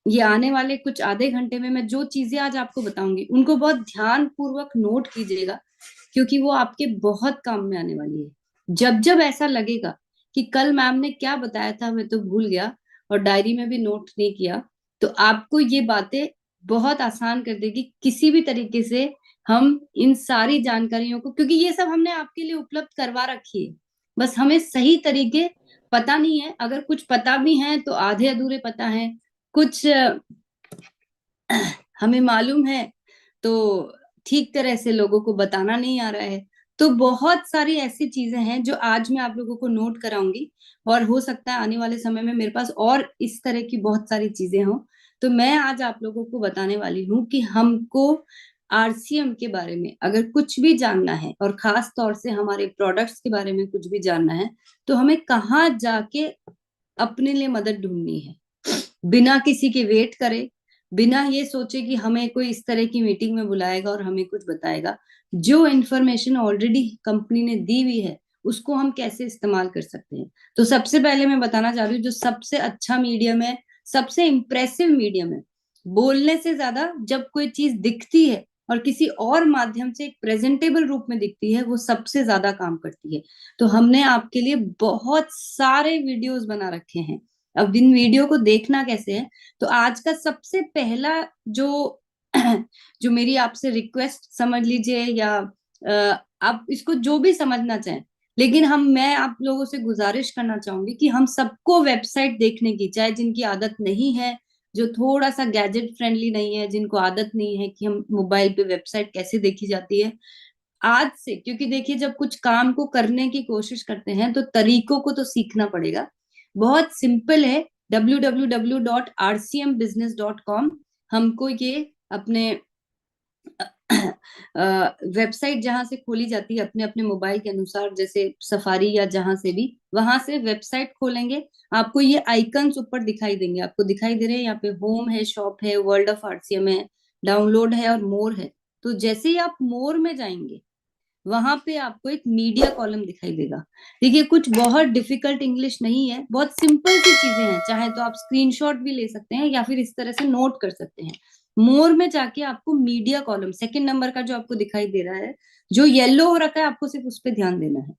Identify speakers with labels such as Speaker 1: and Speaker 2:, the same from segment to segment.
Speaker 1: ये आने वाले कुछ आधे घंटे में मैं जो चीजें आज आपको बताऊंगी उनको बहुत ध्यान पूर्वक नोट कीजिएगा, क्योंकि वो आपके बहुत काम में आने वाली है। जब जब ऐसा लगेगा कि कल मैम ने क्या बताया था मैं तो भूल गया और डायरी में भी नोट नहीं किया, तो आपको ये बातें बहुत आसान कर देगी किसी भी तरीके से हम इन सारी जानकारियों को, क्योंकि ये सब हमने आपके लिए उपलब्ध करवा रखी है। बस हमें सही तरीके पता नहीं है, अगर कुछ पता भी है तो आधे अधूरे पता है, कुछ हमें मालूम है तो ठीक तरह से लोगों को बताना नहीं आ रहा है। तो बहुत सारी ऐसी चीजें हैं जो आज मैं आप लोगों को नोट कराऊंगी, और हो सकता है आने वाले समय में मेरे पास और इस तरह की बहुत सारी चीजें हों। तो मैं आज आप लोगों को बताने वाली हूँ कि हमको आरसीएम के बारे में अगर कुछ भी जानना है, और खास तौर से हमारे प्रोडक्ट्स के बारे में कुछ भी जानना है, तो हमें कहाँ जाके अपने लिए मदद ढूंढनी है, बिना किसी के वेट करे, बिना ये सोचे कि हमें कोई इस तरह की मीटिंग में बुलाएगा और हमें कुछ बताएगा। जो इन्फॉर्मेशन ऑलरेडी कंपनी ने दी हुई है उसको हम कैसे इस्तेमाल कर सकते हैं। तो सबसे पहले मैं बताना चाह रही हूँ जो सबसे अच्छा मीडियम है, सबसे इम्प्रेसिव मीडियम है, बोलने से ज्यादा जब कोई चीज दिखती है और किसी और माध्यम से एक प्रेजेंटेबल रूप में दिखती है, वो सबसे ज्यादा काम करती है। तो हमने आपके लिए बहुत सारे वीडियोस बना रखे हैं। अब इन वीडियो को देखना कैसे है, तो आज का सबसे पहला जो जो मेरी आपसे रिक्वेस्ट समझ लीजिए, या आप इसको जो भी समझना चाहें, लेकिन मैं आप लोगों से गुजारिश करना चाहूंगी कि हम सबको वेबसाइट देखने की, चाहे जिनकी आदत नहीं है, जो थोड़ा सा गैजेट फ्रेंडली नहीं है, जिनको आदत नहीं है कि हम मोबाइल पे वेबसाइट कैसे देखी जाती है, आज से, क्योंकि देखिए जब कुछ काम को करने की कोशिश करते हैं तो तरीकों को तो सीखना पड़ेगा। बहुत सिंपल है, www.rcmbusiness.com। हमको ये अपने वेबसाइट जहां से खोली जाती है अपने अपने मोबाइल के अनुसार, जैसे सफारी या जहां से भी, वहां से वेबसाइट खोलेंगे, आपको ये आइकन्स ऊपर दिखाई देंगे, आपको दिखाई दे रहे हैं यहाँ पे, होम है, शॉप है, वर्ल्ड ऑफ आरसीएम है, डाउनलोड है और मोर है। तो जैसे ही आप मोर में जाएंगे वहां पे आपको एक मीडिया कॉलम दिखाई देगा। देखिए कुछ बहुत डिफिकल्ट इंग्लिश नहीं है, बहुत सिंपल सी चीजें हैं, चाहे तो आप स्क्रीनशॉट भी ले सकते हैं या फिर इस तरह से नोट कर सकते हैं। मोर में जाके आपको मीडिया कॉलम सेकंड नंबर का जो आपको दिखाई दे रहा है, जो येलो हो रखा है, आपको सिर्फ उस पर ध्यान देना है।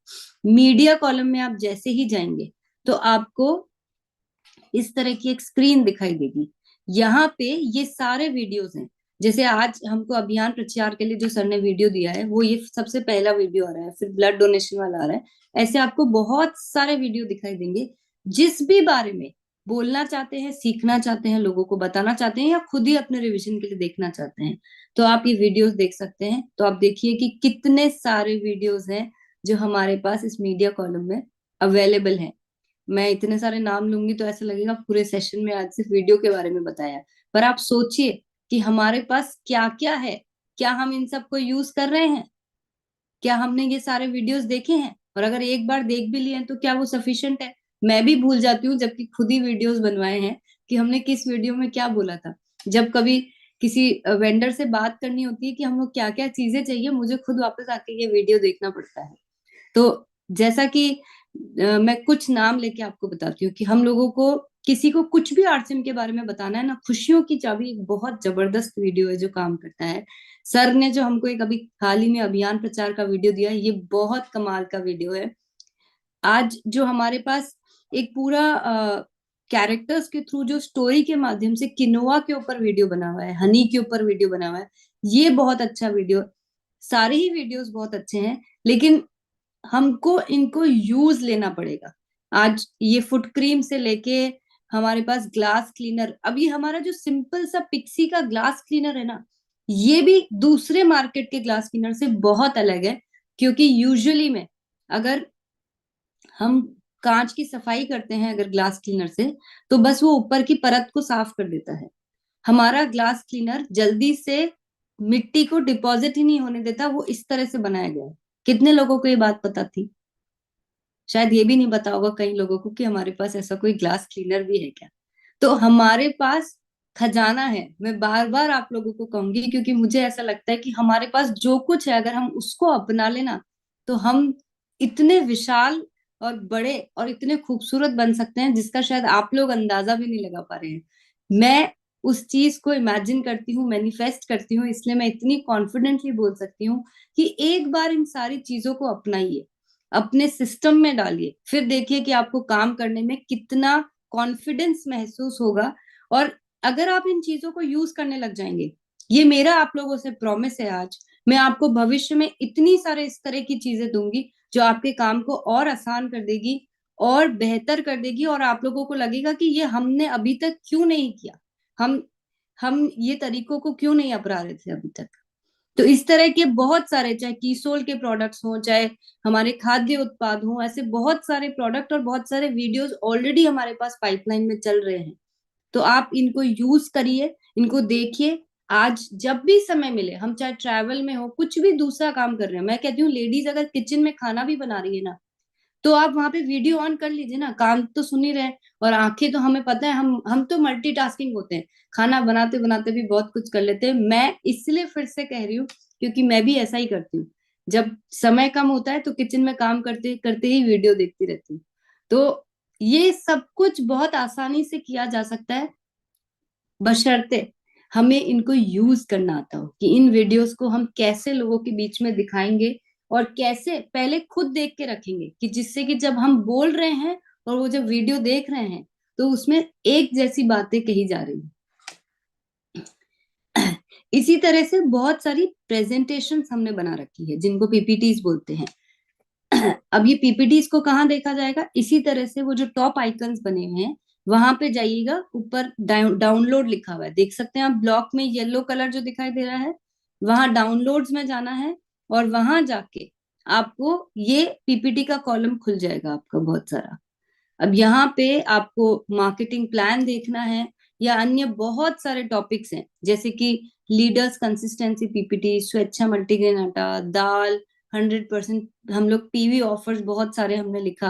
Speaker 1: मीडिया कॉलम में आप जैसे ही जाएंगे तो आपको इस तरह की एक स्क्रीन दिखाई देगी। यहाँ पे ये सारे वीडियोस हैं। जैसे आज हमको अभियान प्रचार के लिए जो सर ने वीडियो दिया है, वो ये सबसे पहला वीडियो आ रहा है, फिर ब्लड डोनेशन वाला आ रहा है, ऐसे आपको बहुत सारे वीडियो दिखाई देंगे। जिस भी बारे में बोलना चाहते हैं, सीखना चाहते हैं, लोगों को बताना चाहते हैं, या खुद ही अपने रिवीजन के लिए देखना चाहते हैं, तो आप ये वीडियोस देख सकते हैं। तो आप देखिए कि कितने सारे वीडियोस हैं जो हमारे पास इस मीडिया कॉलम में अवेलेबल है। मैं इतने सारे नाम लूंगी तो ऐसा लगेगा पूरे सेशन में आज सिर्फ वीडियो के बारे में बताया है। पर आप सोचिए कि हमारे पास क्या क्या है, क्या हम इन सब को यूज कर रहे हैं, क्या हमने ये सारे वीडियोस देखे हैं, और अगर एक बार देख भी लिए हैं तो क्या वो सफिशिएंट है। मैं भी भूल जाती हूँ जबकि खुद ही वीडियोस बनवाए हैं कि हमने किस वीडियो में क्या बोला था। जब कभी किसी वेंडर से बात करनी होती है कि हमको क्या क्या चीजें चाहिए, मुझे खुद वापस आके ये वीडियो देखना पड़ता है। तो जैसा कि मैं कुछ नाम लेके आपको बताती हूँ कि हम लोगों को किसी को कुछ भी आरसीएम के बारे में बताना है ना, खुशियों की चाबी एक बहुत जबरदस्त वीडियो है जो काम करता है। सर ने जो हमको एक अभी हाल ही में अभियान प्रचार का वीडियो दिया है, ये बहुत कमाल का वीडियो है। आज जो हमारे पास एक पूरा कैरेक्टर्स के थ्रू जो स्टोरी के माध्यम से किनोआ के ऊपर वीडियो बना हुआ है, हनी के ऊपर वीडियो बना हुआ है, ये बहुत अच्छा वीडियो। सारे ही वीडियोस बहुत अच्छे हैं, लेकिन हमको इनको यूज लेना पड़ेगा। आज ये फुट क्रीम से लेके हमारे पास ग्लास क्लीनर, अब ये हमारा जो सिंपल सा पिक्सी का ग्लास क्लीनर है ना, ये भी दूसरे मार्केट के ग्लास क्लीनर से बहुत अलग है। क्योंकि यूजुअली में अगर हम कांच की सफाई करते हैं अगर ग्लास क्लीनर से, तो बस वो ऊपर की परत को साफ कर देता है। हमारा ग्लास क्लीनर जल्दी से मिट्टी को डिपॉजिट ही नहीं होने देता, वो इस तरह से बनाया गया है। कितने लोगों को ये बात पता थी? शायद ये भी नहीं पता होगा कई लोगों को कि हमारे पास ऐसा कोई ग्लास क्लीनर भी है क्या। तो हमारे पास खजाना है, मैं बार बार आप लोगों को कहूंगी, क्योंकि मुझे ऐसा लगता है कि हमारे पास जो कुछ है अगर हम उसको अपना लेना, तो हम इतने विशाल और बड़े और इतने खूबसूरत बन सकते हैं जिसका शायद आप लोग अंदाजा भी नहीं लगा पा रहे हैं। मैं उस चीज को इमेजिन करती हूँ, मैनिफेस्ट करती हूँ, इसलिए मैं इतनी कॉन्फिडेंटली बोल सकती हूँ कि एक बार इन सारी चीजों को अपनाइए, अपने सिस्टम में डालिए, फिर देखिए कि आपको काम करने में कितना कॉन्फिडेंस महसूस होगा। और अगर आप इन चीजों को यूज करने लग जाएंगे, ये मेरा आप लोगों से प्रॉमिस है आज, मैं आपको भविष्य में इतनी सारे इस तरह की चीजें दूंगी जो आपके काम को और आसान कर देगी और बेहतर कर देगी, और आप लोगों को लगेगा कि ये हमने अभी तक क्यों नहीं किया, हम ये तरीकों को क्यों नहीं अपना रहे थे अभी तक। तो इस तरह के बहुत सारे, चाहे कीसोल के प्रोडक्ट्स हों, चाहे हमारे खाद्य उत्पाद हों, ऐसे बहुत सारे प्रोडक्ट और बहुत सारे वीडियोस ऑलरेडी हमारे पास पाइपलाइन में चल रहे हैं। तो आप इनको यूज करिए, इनको देखिए। आज जब भी समय मिले, हम चाहे ट्रैवल में हो, कुछ भी दूसरा काम कर रहे हैं, मैं कहती हूँ लेडीज अगर किचन में खाना भी बना रही है ना, तो आप वहां पे वीडियो ऑन कर लीजिए ना, कान तो सुन ही रहे हैं और आंखें तो, हमें पता है हम तो मल्टीटास्किंग होते हैं, खाना बनाते बनाते भी बहुत कुछ कर लेते हैं। मैं इसलिए फिर से कह रही हूँ क्योंकि मैं भी ऐसा ही करती हूँ, जब समय कम होता है तो किचन में काम करते करते ही वीडियो देखती रहती हूँ। तो ये सब कुछ बहुत आसानी से किया जा सकता है, बशर्ते हमें इनको यूज करना आता हो कि इन वीडियोस को हम कैसे लोगों के बीच में दिखाएंगे और कैसे पहले खुद देख के रखेंगे, कि जिससे कि जब हम बोल रहे हैं और वो जब वीडियो देख रहे हैं तो उसमें एक जैसी बातें कही जा रही हैं। इसी तरह से बहुत सारी प्रेजेंटेशंस हमने बना रखी है जिनको पीपीटीज बोलते हैं। अब ये पीपीटीज को कहाँ देखा जाएगा, इसी तरह से वो जो टॉप आइकन्स बने हुए हैं वहां पे जाइएगा, ऊपर डाउनलोड लिखा हुआ है, देख सकते हैं आप, ब्लॉक में येलो कलर जो दिखाई दे रहा है, वहां डाउनलोड्स में जाना है और वहां जाके आपको ये पीपीटी का कॉलम खुल जाएगा आपका बहुत सारा। अब यहाँ पे आपको मार्केटिंग प्लान देखना है या अन्य बहुत सारे टॉपिक्स हैं, जैसे कि लीडर्स कंसिस्टेंसी पीपीटी, स्वेच्छा मल्टीग्रेन आटा, दाल 100%, हम लोग पीवी ऑफर्स बहुत सारे हमने लिखा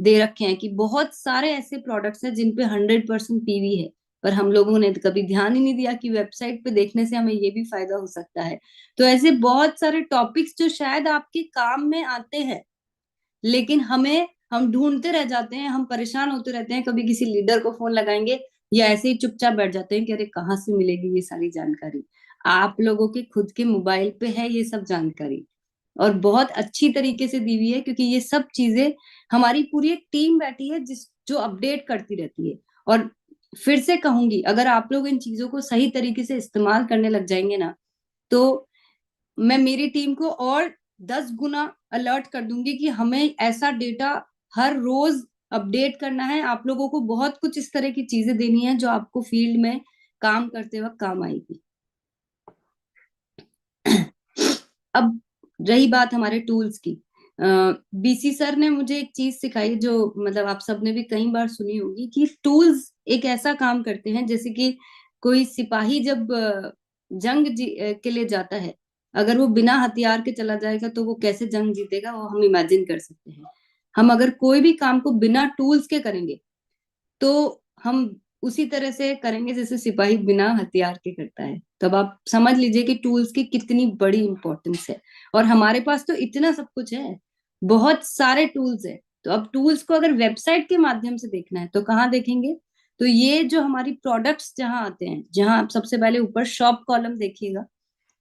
Speaker 1: दे रखे हैं कि बहुत सारे ऐसे प्रोडक्ट्स हैं जिन पे 100% पीवी है, पर हम लोगों ने कभी ध्यान ही नहीं दिया कि वेबसाइट पे देखने से हमें ये भी फायदा हो सकता है। तो ऐसे बहुत सारे टॉपिक्स जो शायद आपके काम में आते हैं, लेकिन हम ढूंढते रह जाते हैं, हम परेशान होते रहते हैं, कभी किसी लीडर को फोन लगाएंगे या ऐसे ही चुपचाप बैठ जाते हैं कि अरे कहाँ से मिलेगी ये सारी जानकारी। आप लोगों के खुद के मोबाइल पे है ये सब जानकारी, और बहुत अच्छी तरीके से दी हुई है, क्योंकि ये सब चीजें हमारी पूरी एक टीम बैठी है जिस जो अपडेट करती रहती है। और फिर से कहूंगी, अगर आप लोग इन चीजों को सही तरीके से इस्तेमाल करने लग जाएंगे ना, तो मैं मेरी टीम को और 10 गुना अलर्ट कर दूंगी कि हमें ऐसा डेटा हर रोज अपडेट करना है। आप लोगों को बहुत कुछ इस तरह की चीजें देनी है जो आपको फील्ड में काम करते वक्त काम आएगी। अब रही बात हमारे टूल्स की, बीसी सर ने मुझे एक चीज सिखाई जो मतलब आप सबने भी कई बार सुनी होगी, कि टूल्स एक ऐसा काम करते हैं जैसे कि कोई सिपाही जब के लिए जाता है, अगर वो बिना हथियार के चला जाएगा तो वो कैसे जंग जीतेगा, वो हम इमेजिन कर सकते हैं। हम अगर कोई भी काम को बिना टूल्स के करेंगे तो हम उसी तरह से करेंगे जैसे सिपाही बिना हथियार के करता है। तो अब आप समझ लीजिए कि टूल्स की कितनी बड़ी इंपॉर्टेंस है, और हमारे पास तो इतना सब कुछ है, बहुत सारे टूल्स है। तो अब टूल्स को अगर वेबसाइट के माध्यम से देखना है तो कहाँ देखेंगे, तो ये जो हमारी प्रोडक्ट्स जहाँ आते हैं, जहाँ आप सबसे पहले ऊपर शॉप कॉलम देखिएगा,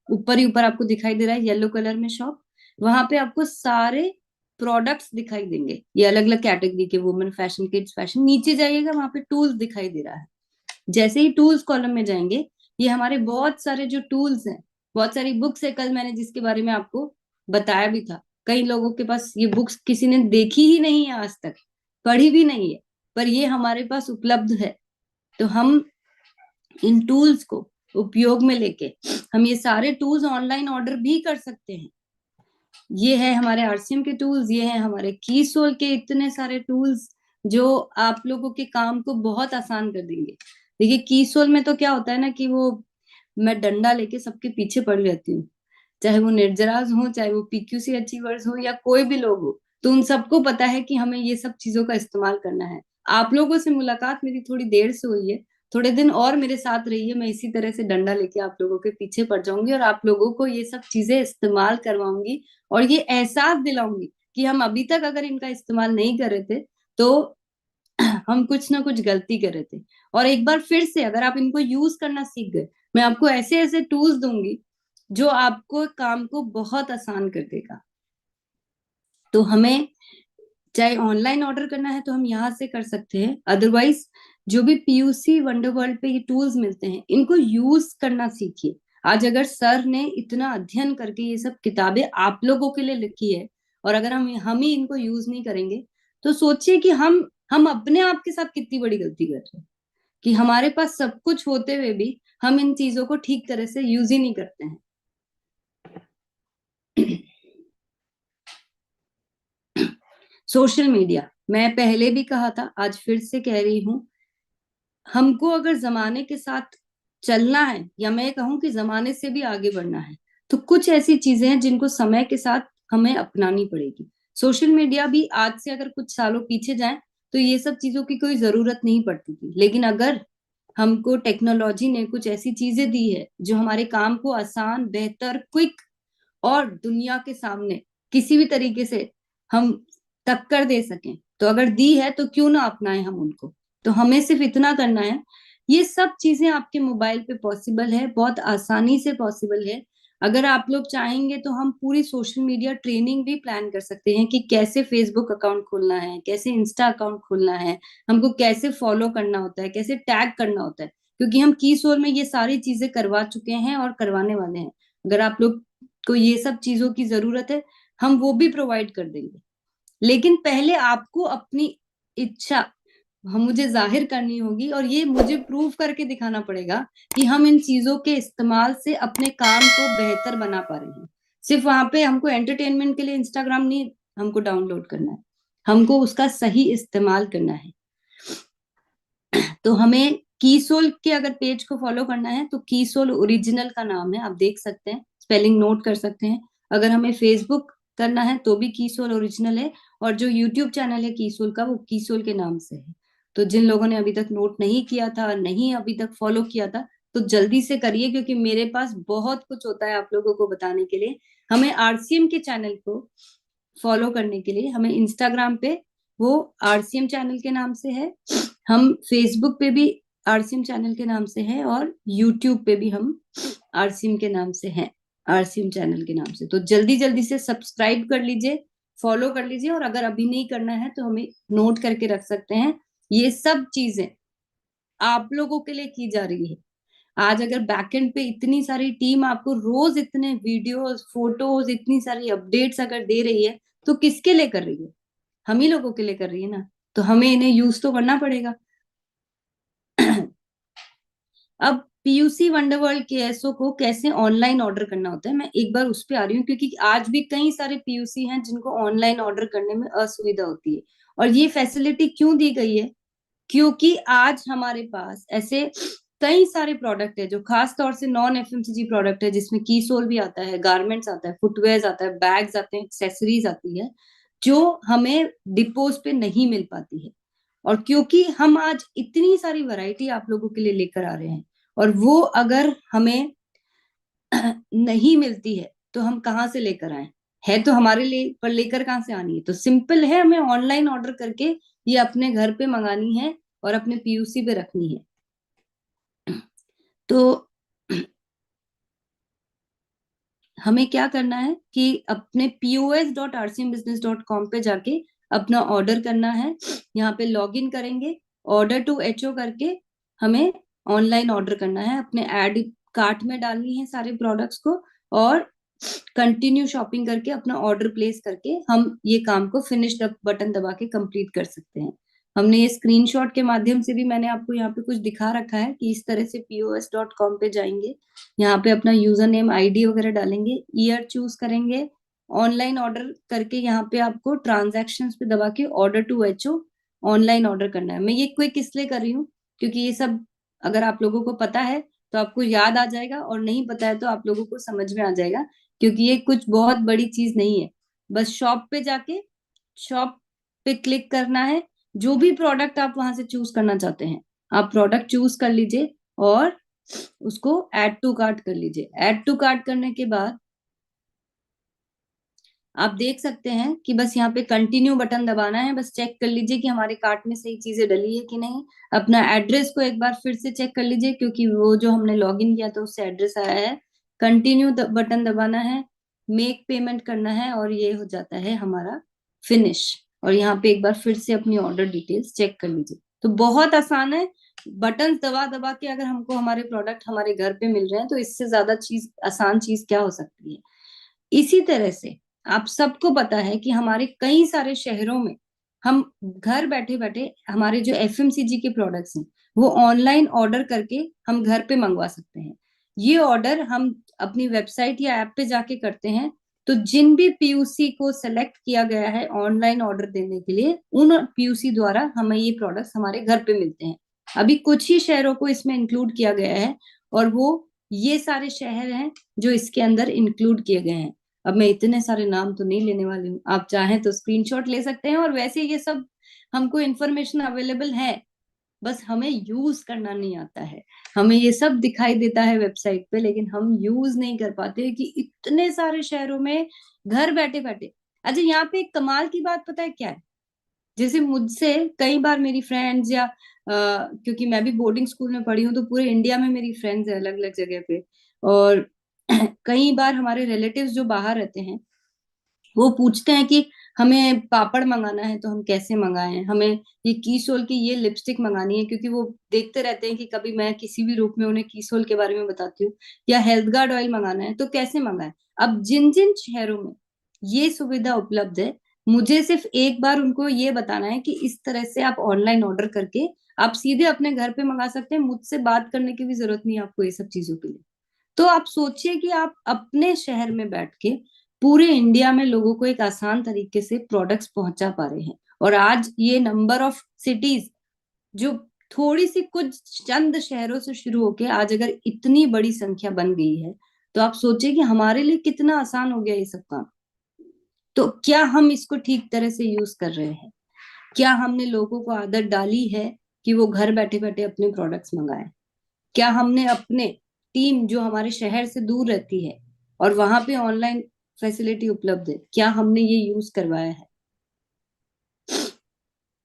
Speaker 1: ऊपर ही ऊपर आपको दिखाई दे रहा है येलो कलर में शॉप, वहां पे आपको सारे प्रोडक्ट्स दिखाई देंगे, ये अलग अलग कैटेगरी के, वुमेन फैशन, किड्स फैशन। नीचे जाइएगा, वहां पे टूल्स दिखाई दे रहा है, जैसे ही टूल्स कॉलम में जाएंगे, ये हमारे बहुत सारे जो टूल्स हैं, बहुत सारी बुक्स है, कल मैंने जिसके बारे में आपको बताया भी था, कई लोगों के पास ये बुक्स किसी ने देखी ही नहीं है आज तक, पढ़ी भी नहीं है, पर ये हमारे पास उपलब्ध है। तो हम इन टूल्स को उपयोग में लेके हम ये सारे टूल्स ऑनलाइन ऑर्डर भी कर सकते हैं। ये है हमारे आरसीएम के टूल्स, ये है हमारे कीसोल के इतने सारे टूल्स जो आप लोगों के काम को बहुत आसान कर देंगे। देखिए कीसोल में तो क्या होता है ना कि वो मैं डंडा लेके सबके पीछे पड़ जाती हूँ, चाहे वो निर्जराज हो, चाहे वो पीक्यूसी अचीवर्स हो, या कोई भी लोग हो, तो उन सबको पता है कि हमें ये सब चीजों का इस्तेमाल करना है। आप लोगों से मुलाकात मेरी थोड़ी देर से हुई है, थोड़े दिन और मेरे साथ रहिए, मैं इसी तरह से डंडा लेके आप लोगों के पीछे पड़ जाऊंगी और आप लोगों को ये सब चीजें इस्तेमाल करवाऊंगी, और ये एहसास दिलाऊंगी कि हम अभी तक अगर इनका इस्तेमाल नहीं कर रहे थे तो हम कुछ ना कुछ गलती कर रहे थे। और एक बार फिर से अगर आप इनको यूज करना सीख गए, मैं आपको ऐसे ऐसे टूल्स दूंगी जो आपको काम को बहुत आसान कर देगा। तो हमें चाहे ऑनलाइन ऑर्डर करना है तो हम यहाँ से कर सकते हैं, अदरवाइज जो भी पीयूसी वंडर वर्ल्ड पे ये टूल्स मिलते हैं इनको यूज करना सीखिए। आज अगर सर ने इतना अध्ययन करके ये सब किताबें आप लोगों के लिए लिखी है, और अगर हम ही इनको यूज नहीं करेंगे, तो सोचिए कि हम अपने आप के साथ कितनी बड़ी गलती कर रहे हैं, कि हमारे पास सब कुछ होते हुए भी हम इन चीजों को ठीक तरह से यूज ही नहीं करते हैं। सोशल मीडिया, मैं पहले भी कहा था, आज फिर से कह रही हूं, हमको अगर जमाने के साथ चलना है, या मैं कहूं कि जमाने से भी आगे बढ़ना है, तो कुछ ऐसी चीजें हैं जिनको समय के साथ हमें अपनानी पड़ेगी। सोशल मीडिया भी आज से अगर कुछ सालों पीछे जाए तो ये सब चीजों की कोई जरूरत नहीं पड़ती थी, लेकिन अगर हमको टेक्नोलॉजी ने कुछ ऐसी चीजें दी है जो हमारे काम को आसान, बेहतर, क्विक और दुनिया के सामने किसी भी तरीके से हम टक्कर दे सकें, तो अगर दी है तो क्यों ना अपनाएं हम उनको। तो हमें सिर्फ इतना करना है, ये सब चीजें आपके मोबाइल पे पॉसिबल है, बहुत आसानी से पॉसिबल है। अगर आप लोग चाहेंगे तो हम पूरी सोशल मीडिया ट्रेनिंग भी प्लान कर सकते हैं कि कैसे फेसबुक अकाउंट खोलना है, कैसे इंस्टा अकाउंट खोलना है, हमको कैसे फॉलो करना होता है, कैसे टैग करना होता है, क्योंकि हम की सोल में ये सारी चीजें करवा चुके हैं और करवाने वाले हैं। अगर आप लोग को ये सब चीजों की जरूरत है, हम वो भी प्रोवाइड कर देंगे, लेकिन पहले आपको अपनी इच्छा हम मुझे जाहिर करनी होगी, और ये मुझे प्रूव करके दिखाना पड़ेगा कि हम इन चीजों के इस्तेमाल से अपने काम को बेहतर बना पा रहे हैं। सिर्फ वहां पे हमको एंटरटेनमेंट के लिए इंस्टाग्राम नहीं हमको डाउनलोड करना है, हमको उसका सही इस्तेमाल करना है। तो हमें कीसोल के अगर पेज को फॉलो करना है तो कीसोल ओरिजिनल का नाम है, आप देख सकते हैं, स्पेलिंग नोट कर सकते हैं। अगर हमें फेसबुक करना है तो भी कीसोल ओरिजिनल है, और जो यूट्यूब चैनल है कीसोल का वो कीसोल के नाम से है। तो जिन लोगों ने अभी तक नोट नहीं किया था, नहीं अभी तक फॉलो किया था, तो जल्दी से करिए, क्योंकि मेरे पास बहुत कुछ होता है आप लोगों को बताने के लिए। हमें आरसीएम के चैनल को फॉलो करने के लिए हमें इंस्टाग्राम पे वो आरसीएम चैनल के नाम से है, हम फेसबुक पे भी आरसीएम चैनल के नाम से है, और यूट्यूब पे भी हम आरसीएम के नाम से हैं, आरसीएम चैनल के नाम से। तो जल्दी जल्दी से सब्सक्राइब कर लीजिए, फॉलो कर लीजिए, और अगर अभी नहीं करना है तो हमें नोट करके रख सकते हैं। ये सब चीजें आप लोगों के लिए की जा रही है। आज अगर बैकएंड पे इतनी सारी टीम आपको रोज इतने वीडियोस, फोटोज, इतनी सारी अपडेट्स अगर दे रही है, तो किसके लिए कर रही है? हम ही लोगों के लिए कर रही है ना, तो हमें इन्हें यूज तो करना पड़ेगा। अब पीयूसी वंडरवर्ल्ड केएसओ को कैसे ऑनलाइन ऑर्डर करना होता है, मैं एक बार उस पर आ रही हूँ, क्योंकि आज भी कई सारे पीयूसी हैं जिनको ऑनलाइन ऑर्डर करने में असुविधा होती है। और ये फैसिलिटी क्यों दी गई है? क्योंकि आज हमारे पास ऐसे कई सारे प्रोडक्ट है जो खास तौर से नॉन एफएमसीजी प्रोडक्ट है, जिसमें की सोल भी आता है, गारमेंट्स आता है, फुटवेयर आता है, बैग्स आते हैं, एक्सेसरीज आती है, जो हमें डिपोज पे नहीं मिल पाती है। और क्योंकि हम आज इतनी सारी वैरायटी आप लोगों के लिए लेकर आ रहे हैं, और वो अगर हमें नहीं मिलती है तो हम कहाँ से लेकर आए? है तो हमारे लिए, पर लेकर कहाँ से आनी है? तो सिंपल है, हमें ऑनलाइन ऑर्डर करके ये अपने घर पे मंगानी है और अपने पीयूसी पे रखनी है। तो हमें क्या करना है कि अपने pos.rcmbusiness.com पे जाके अपना ऑर्डर करना है, यहाँ पे लॉग इन करेंगे, ऑर्डर टू एचओ करके हमें ऑनलाइन ऑर्डर करना है, अपने एड कार्ट में डालनी है सारे प्रोडक्ट्स को, और कंटिन्यू शॉपिंग करके अपना ऑर्डर प्लेस करके हम ये काम को फिनिश्ड अप बटन दबा के कंप्लीट कर सकते हैं। हमने ये स्क्रीनशॉट के माध्यम से भी मैंने आपको यहाँ पे कुछ दिखा रखा है कि इस तरह से pos.com पे जाएंगे, यहाँ पे अपना यूजर नेम, आईडी वगैरह डालेंगे, ईयर चूज करेंगे, ऑनलाइन ऑर्डर करके यहाँ पे आपको ट्रांजैक्शंस पे दबा के order to HO online order करना है। मैं ये क्विक इसलिए कर रही हूँ क्योंकि ये सब अगर आप लोगों को पता है तो आपको याद आ जाएगा, और नहीं पता है तो आप लोगों को समझ में आ जाएगा, क्योंकि ये कुछ बहुत बड़ी चीज नहीं है। बस शॉप पे जाके शॉप पे क्लिक करना है, जो भी प्रोडक्ट आप वहां से चूज करना चाहते हैं आप प्रोडक्ट चूज कर लीजिए, और उसको ऐड टू कार्ट कर लीजिए। ऐड टू कार्ट करने के बाद आप देख सकते हैं कि बस यहाँ पे कंटिन्यू बटन दबाना है, बस चेक कर लीजिए कि हमारे कार्ट में सही चीजें डली है कि नहीं। अपना एड्रेस को एक बार फिर से चेक कर लीजिए, क्योंकि वो जो हमने लॉगिन किया था उससे एड्रेस आया है। कंटिन्यू बटन दबाना है, मेक पेमेंट करना है, और ये हो जाता है हमारा फिनिश। और यहाँ पे एक बार फिर से अपनी ऑर्डर डिटेल्स चेक कर लीजिए। तो बहुत आसान है, बटन दबा दबा के अगर हमको हमारे प्रोडक्ट हमारे घर पे मिल रहे हैं, तो इससे ज्यादा चीज, आसान चीज क्या हो सकती है। इसी तरह से आप सबको पता है कि हमारे कई सारे शहरों में हम घर बैठे बैठे हमारे जो एफएमसीजी के प्रोडक्ट्स हैं वो ऑनलाइन ऑर्डर करके हम घर पे मंगवा सकते हैं। ये ऑर्डर हम अपनी वेबसाइट या ऐप पे जाके करते हैं। तो जिन भी पीयूसी को सेलेक्ट किया गया है ऑनलाइन ऑर्डर देने के लिए, उन पीयूसी द्वारा हमें ये प्रोडक्ट्स हमारे घर पे मिलते हैं। अभी कुछ ही शहरों को इसमें इंक्लूड किया गया है, और वो ये सारे शहर हैं जो इसके अंदर इंक्लूड किए गए हैं। अब मैं इतने सारे नाम तो नहीं लेने वाली हूँ, आप चाहें तो स्क्रीनशॉट ले सकते हैं। और वैसे ये सब हमको इन्फॉर्मेशन अवेलेबल है, बस हमें यूज करना नहीं आता है। हमें ये सब दिखाई देता है वेबसाइट पे, लेकिन हम यूज नहीं कर पाते कि इतने सारे शहरों में घर बैठे बैठे। अच्छा, यहाँ पे एक कमाल की बात पता है क्या है? जैसे मुझसे कई बार मेरी फ्रेंड्स या क्योंकि मैं भी बोर्डिंग स्कूल में पढ़ी हूँ, तो पूरे इंडिया में मेरी फ्रेंड्स है अलग अलग जगह पे। और कई बार हमारे रिलेटिव्स जो बाहर रहते हैं वो पूछते हैं कि हमें पापड़ मंगाना है तो हम कैसे मंगाएं, हमें ये कीसोल की ये लिपस्टिक मंगानी है, क्योंकि वो देखते रहते हैं कि कभी मैं किसी भी रूप में उन्हें कीसोल के बारे में बताती हूँ, या हेल्थ गार्ड ऑयल मंगाना है तो कैसे मंगाएं। अब जिन जिन शहरों में ये सुविधा उपलब्ध है, मुझे सिर्फ एक बार उनको ये बताना है कि इस तरह से आप ऑनलाइन ऑर्डर करके आप सीधे अपने घर पे मंगा सकते हैं। मुझसे बात करने की भी जरूरत नहीं है आपको ये सब चीजों के लिए। तो आप सोचिए कि आप अपने शहर में बैठ के पूरे इंडिया में लोगों को एक आसान तरीके से प्रोडक्ट्स पहुंचा पा रहे हैं। और आज ये नंबर ऑफ सिटीज जो थोड़ी सी कुछ चंद शहरों से शुरू होके आज अगर इतनी बड़ी संख्या बन गई है, तो आप सोचिए कि हमारे लिए कितना आसान हो गया ये सब काम। तो क्या हम इसको ठीक तरह से यूज कर रहे हैं? क्या हमने लोगों को आदत डाली है कि वो घर बैठे बैठे अपने प्रोडक्ट्स मंगाएं? क्या हमने अपने टीम जो हमारे शहर से दूर रहती है और वहां पे ऑनलाइन फैसिलिटी उपलब्ध है, क्या हमने ये यूज करवाया है?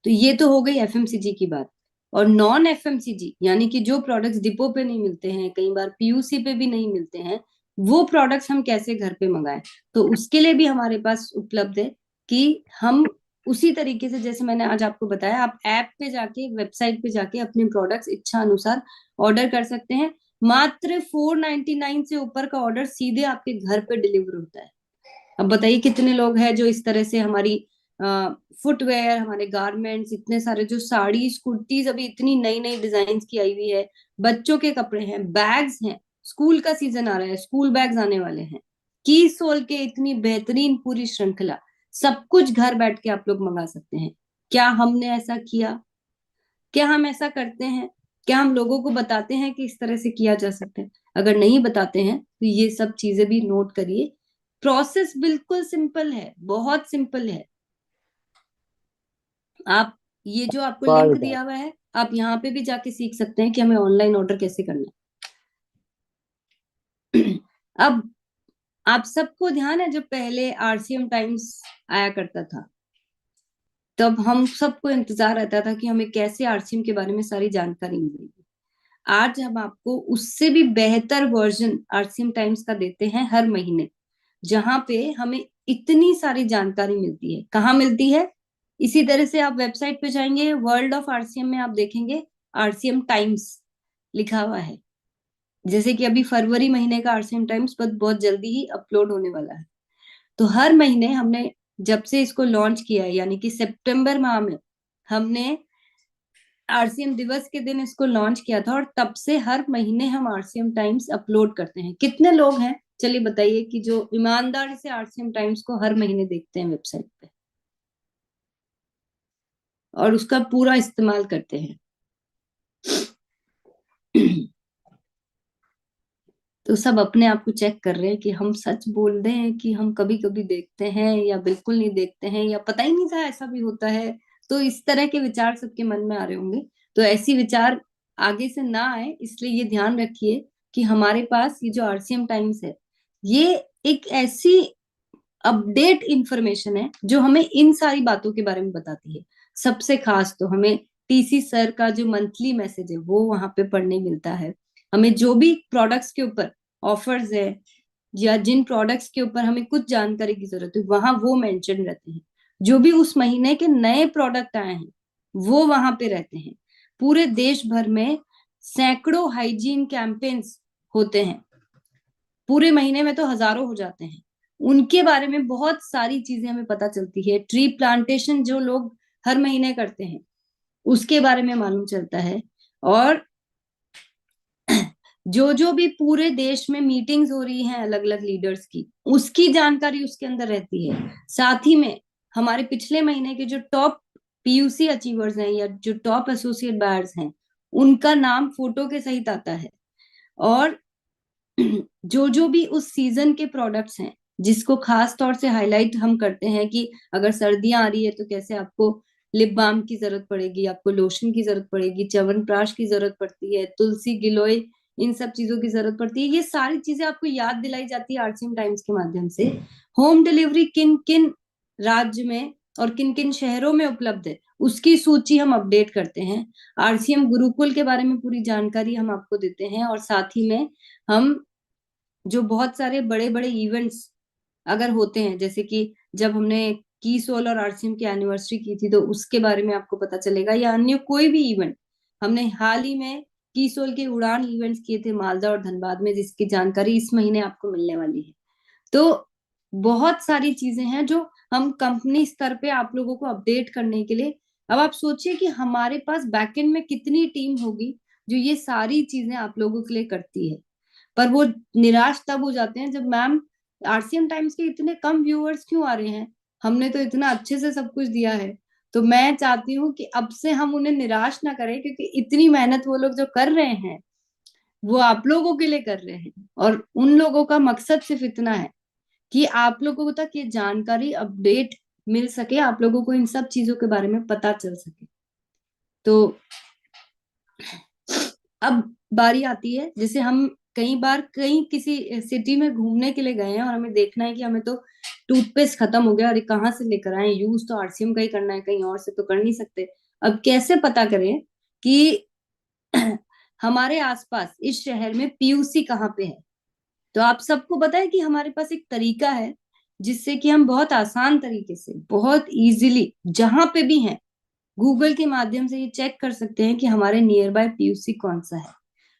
Speaker 1: तो ये तो हो गई एफएमसीजी की बात। और नॉन एफएमसीजी यानी कि जो प्रोडक्ट्स डिपो पे नहीं मिलते हैं, कई बार पीयूसी पे भी नहीं मिलते हैं, वो प्रोडक्ट्स हम कैसे घर पे मंगाएं? तो उसके लिए भी हमारे पास उपलब्ध है कि हम उसी तरीके से जैसे मैंने आज आपको बताया, आप ऐप पे जाके वेबसाइट पे जाके अपने प्रोडक्ट्स इच्छा अनुसार ऑर्डर कर सकते हैं। मात्र 499 से ऊपर का ऑर्डर सीधे आपके घर पे डिलीवर होता है। अब बताइए कितने लोग हैं जो इस तरह से हमारी फुटवेयर, हमारे गारमेंट्स, इतने सारे जो साड़ीज कुर्तीज अभी इतनी नई नई डिजाइन की आई हुई है, बच्चों के कपड़े हैं, बैग्स हैं, स्कूल का सीजन आ रहा है, स्कूल बैग्स आने वाले हैं, की सोल के इतनी बेहतरीन पूरी श्रृंखला, सब कुछ घर बैठ के आप लोग मंगा सकते हैं। क्या हमने ऐसा किया? क्या हम ऐसा करते हैं? क्या हम लोगों को बताते हैं कि इस तरह से किया जा सकता है? अगर नहीं बताते हैं तो ये सब चीजें भी नोट करिए। प्रोसेस बिल्कुल सिंपल है, बहुत सिंपल है। आप ये जो आपको
Speaker 2: वाह
Speaker 1: लिंक
Speaker 2: बेटा।
Speaker 1: दिया हुआ है, आप यहाँ पे भी जाके सीख सकते हैं कि हमें ऑनलाइन ऑर्डर कैसे करना है। अब आप सबको ध्यान है, जब पहले आरसीएम टाइम्स आया करता था, तब हम सबको इंतजार रहता था कि हमें कैसे आरसीएम के बारे में सारी जानकारी मिलेगी। आज हम आपको उससे भी बेहतर वर्जन आरसीएम टाइम्स का देते हैं हर महीने, जहां पे हमें इतनी सारी जानकारी मिलती है। कहाँ मिलती है? इसी तरह से आप वेबसाइट पे जाएंगे, वर्ल्ड ऑफ आरसीएम में आप देखेंगे आरसीएम टाइम्स लिखा हुआ है। जैसे कि अभी फरवरी महीने का आरसीएम टाइम्स बहुत जल्दी ही अपलोड होने वाला है। तो हर महीने हमने, जब से इसको लॉन्च किया है यानी कि सितंबर माह में हमने आरसीएम दिवस के दिन इसको लॉन्च किया था, और तब से हर महीने हम आरसीएम टाइम्स अपलोड करते हैं। कितने लोग हैं चलिए बताइए कि जो ईमानदारी से आरसीएम टाइम्स को हर महीने देखते हैं वेबसाइट पे और उसका पूरा इस्तेमाल करते हैं? तो सब अपने आप को चेक कर रहे हैं कि हम सच बोल रहे हैं कि हम कभी कभी देखते हैं या बिल्कुल नहीं देखते हैं, या पता ही नहीं था ऐसा भी होता है। तो इस तरह के विचार सबके मन में आ रहे होंगे। तो ऐसी विचार आगे से ना आए, इसलिए ये ध्यान रखिए कि हमारे पास ये जो आरसीएम टाइम्स है, ये एक ऐसी अपडेट इंफॉर्मेशन है जो हमें इन सारी बातों के बारे में बताती है। सबसे खास तो हमें टीसी सर का जो मंथली मैसेज है वो वहां पे पढ़ने मिलता है। हमें जो भी प्रोडक्ट्स के ऊपर ऑफर्स है या जिन प्रोडक्ट्स के ऊपर हमें कुछ जानकारी की जरूरत है वहां वो मेंशन रहते हैं। जो भी उस महीने के नए प्रोडक्ट आए हैं वो वहां पे रहते हैं। पूरे देश भर में सैकड़ों हाइजीन कैंपेन्स होते हैं, पूरे महीने में तो हजारों हो जाते हैं। उनके बारे में बहुत सारी चीजें हमें पता चलती है। ट्री प्लांटेशन जो लोग हर महीने करते हैं उसके बारे में मालूम चलता है। और जो जो भी पूरे देश में मीटिंग्स हो रही हैं अलग अलग लीडर्स की, उसकी जानकारी उसके अंदर रहती है। साथ ही में हमारे पिछले महीने के जो टॉप पीयूसी अचीवर्स हैं या जो टॉप एसोसिएट बायर्स हैं उनका नाम फोटो के सहित आता है। और जो जो भी उस सीजन के प्रोडक्ट्स हैं जिसको खास तौर से हाईलाइट हम करते हैं कि अगर सर्दियां आ रही है तो कैसे आपको लिप बाम की जरूरत पड़ेगी, आपको लोशन की जरूरत पड़ेगी, च्यवनप्राश की जरूरत पड़ती है, तुलसी गिलोय, इन सब चीजों की जरूरत पड़ती है। ये सारी चीजें आपको याद दिलाई जाती है आरसीएम टाइम्स के माध्यम से। होम डिलीवरी किन किन राज्य में और किन किन शहरों में उपलब्ध है उसकी सूची हम अपडेट करते हैं। आरसीएम गुरुकुल के बारे में पूरी जानकारी हम आपको देते हैं। और साथ ही में हम जो बहुत सारे बड़े बड़े इवेंट्स अगर होते हैं, जैसे कि जब हमने की सोल और आरसीएम की एनिवर्सरी की थी तो उसके बारे में आपको पता चलेगा, या अन्य कोई भी इवेंट। हमने हाल ही में की सोल के उड़ान इवेंट्स किए थे मालदा और धनबाद में, जिसकी जानकारी इस महीने आपको मिलने वाली है। तो बहुत सारी चीजें हैं जो हम कंपनी स्तर पे आप लोगों को अपडेट करने के लिए। अब आप सोचिए कि हमारे पास बैकएंड में कितनी टीम होगी जो ये सारी चीजें आप लोगों के लिए करती है। पर वो निराश तब हो जाते हैं जब मैम आरसीएम टाइम्स के इतने कम व्यूअर्स क्यों आ रहे हैं, हमने तो इतना अच्छे से सब कुछ दिया है। तो मैं चाहती हूँ कि अब से हम उन्हें निराश ना करें, क्योंकि इतनी मेहनत वो लोग जो कर रहे हैं वो आप लोगों के लिए कर रहे हैं। और उन लोगों का मकसद सिर्फ इतना है कि आप लोगों तक ये जानकारी अपडेट मिल सके, आप लोगों को इन सब चीजों के बारे में पता चल सके। तो अब बारी आती है, जैसे हम कई बार कहीं किसी सिटी में घूमने के लिए गए हैं और हमें देखना है कि हमें तो टूथपेस्ट खत्म हो गया और ये कहाँ से लेकर आए, यूज तो आरसीएम का ही करना है, कहीं और से तो कर नहीं सकते। अब कैसे पता करें कि हमारे आसपास इस शहर में पीयूसी कहाँ पे है? तो आप सबको पता है कि हमारे पास एक तरीका है जिससे कि हम बहुत आसान तरीके से, बहुत इजीली, जहां पे भी हैं, गूगल के माध्यम से ये चेक कर सकते हैं कि हमारे नियर बाय पीयूसी कौन सा है।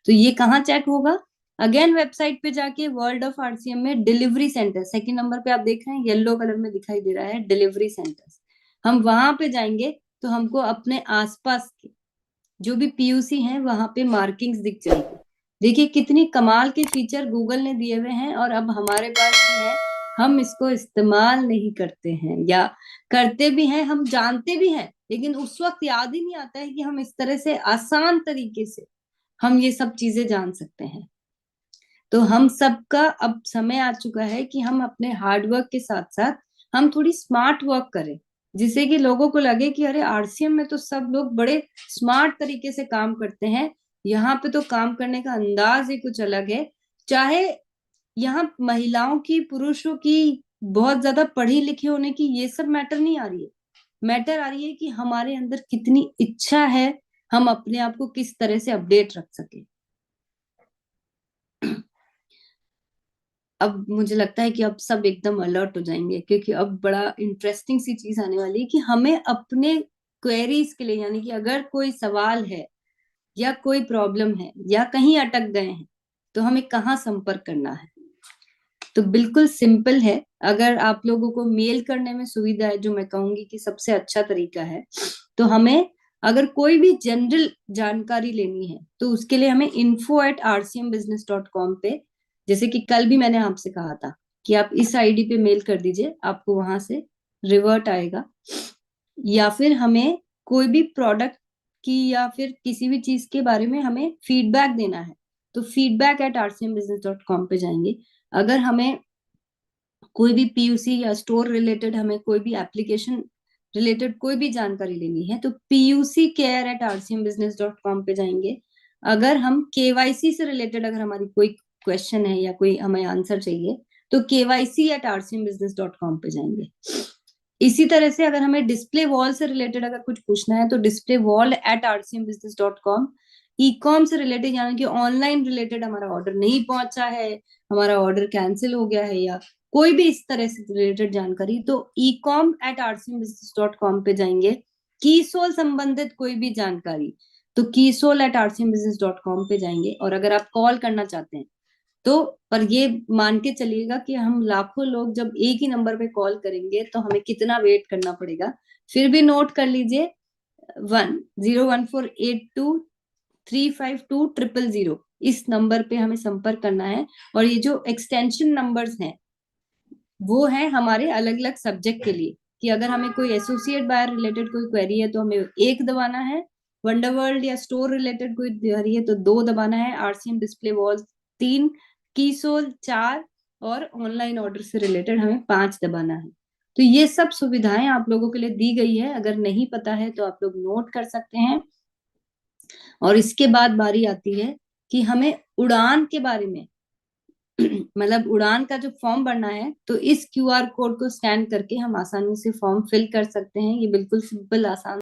Speaker 1: तो ये कहाँ चेक होगा? अगेन वेबसाइट पे जाके वर्ल्ड ऑफ आरसीएम में डिलीवरी सेंटर, सेकंड नंबर पे आप देख रहे हैं येलो कलर में दिखाई दे रहा है डिलीवरी सेंटर्स। हम वहां पे जाएंगे तो हमको अपने आसपास के जो भी पीयूसी हैं वहां पे मार्किंग्स दिख जाएगी। देखिए कितनी कमाल के फीचर गूगल ने दिए हुए हैं और अब हमारे पास भी है। हम इसको इस्तेमाल नहीं करते हैं, या करते भी हैं, हम जानते भी हैं, लेकिन उस वक्त याद ही नहीं आता है कि हम इस तरह से आसान तरीके से हम ये सब चीजें जान सकते हैं। तो हम सबका अब समय आ चुका है कि हम अपने हार्डवर्क के साथ साथ हम थोड़ी स्मार्ट वर्क करें, जिससे कि लोगों को लगे कि अरे आरसीएम में तो सब लोग बड़े स्मार्ट तरीके से काम करते हैं, यहाँ पे तो काम करने का अंदाज ही कुछ अलग है। चाहे यहाँ महिलाओं की, पुरुषों की, बहुत ज्यादा पढ़ी लिखी होने की, ये सब मैटर नहीं आ रही है। मैटर आ रही है कि हमारे अंदर कितनी इच्छा है, हम अपने आप को किस तरह से अपडेट रख सके। अब मुझे लगता है कि अब सब एकदम अलर्ट हो जाएंगे, क्योंकि अब बड़ा इंटरेस्टिंग सी चीज आने वाली है कि हमें अपने क्वेरीज के लिए, यानी कि अगर कोई सवाल है या कोई प्रॉब्लम है या कहीं अटक गए हैं तो हमें कहाँ संपर्क करना है। तो बिल्कुल सिंपल है। अगर आप लोगों को मेल करने में सुविधा है, जो मैं कहूंगी कि सबसे अच्छा तरीका है, तो हमें अगर कोई भी जनरल जानकारी लेनी है तो उसके लिए हमें info@rcmbusiness.com पे, जैसे कि कल भी मैंने आपसे कहा था कि आप इस आईडी पे मेल कर दीजिए, आपको वहां से रिवर्ट आएगा। या फिर हमें कोई भी प्रोडक्ट की या फिर किसी भी चीज के बारे में हमें फीडबैक देना है तो feedback@rcmbusiness.com पे जाएंगे। अगर हमें कोई भी पीयूसी या स्टोर रिलेटेड, हमें कोई भी एप्लीकेशन रिलेटेड कोई भी जानकारी लेनी है तो puccare@rcmbusiness.com पे जाएंगे। अगर हम केवाईसी से रिलेटेड, अगर हमारी कोई क्वेश्चन है या कोई हमें आंसर चाहिए तो kyc@rcmbusiness.com पे जाएंगे। इसी तरह से अगर हमें डिस्प्ले वॉल से रिलेटेड अगर कुछ पूछना है तो display wall @rcmbusiness.com। E com से रिलेटेड यानी कि ऑनलाइन रिलेटेड हमारा ऑर्डर नहीं पहुंचा है, हमारा ऑर्डर कैंसिल हो गया है, या कोई भी इस तरह से रिलेटेड जानकारी, तो ecom@rcmbusiness.com पे जाएंगे। कीसोल संबंधित कोई भी जानकारी तो कीसोल@rcmbusiness.com पे जाएंगे। और अगर आप कॉल करना चाहते हैं तो, पर ये मान के चलिएगा कि हम लाखों लोग जब एक ही नंबर पे कॉल करेंगे तो हमें कितना वेट करना पड़ेगा। फिर भी नोट कर लीजिए, 101482352000 इस नंबर पे हमें संपर्क करना है। और ये जो एक्सटेंशन नंबर्स हैं वो है हमारे अलग अलग सब्जेक्ट के लिए, कि अगर हमें कोई एसोसिएट बायर रिलेटेड कोई क्वेरी है तो हमें 1 दबाना है, वंडरवर्ल्ड या स्टोर रिलेटेड कोई क्वेरी है तो 2 दबाना है, आरसीएम डिस्प्ले वॉल 3, कीसोल 4, और ऑनलाइन ऑर्डर से रिलेटेड हमें 5 दबाना है। तो ये सब सुविधाएं आप लोगों के लिए दी गई है, अगर नहीं पता है तो आप लोग नोट कर सकते हैं। और इसके बाद बारी आती है कि हमें उड़ान के बारे में मतलब उड़ान का जो फॉर्म भरना है, तो इस क्यूआर कोड को स्कैन करके हम आसानी से फॉर्म फिल कर सकते हैं। ये बिल्कुल सिंपल आसान